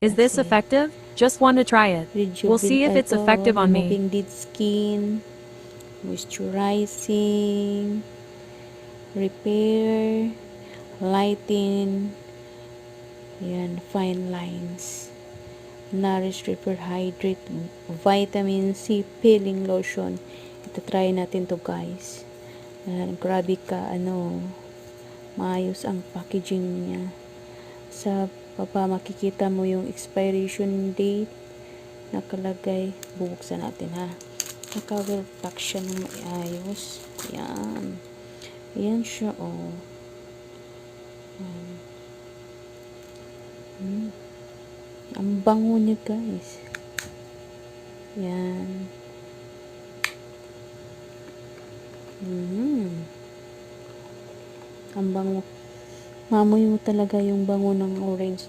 Is this Kasi effective? Just want to try it. We'll see if it's effective on me. removing dead skin, moisturizing, repair, lighten, yan, fine lines. Nourish, repair, hydrate, vitamin C, peeling lotion. Ito, try natin to guys. Grabe ka, maayos ang packaging niya. Sa baba, makikita mo yung expiration date nakalagay. Bubuksan natin ha. Naka-well pack siya ng maayos. Yan. Yan siya, oh. Ang bango niya, guys. Yan. Ang bango. Mamoy mo talaga yung bango ng orange.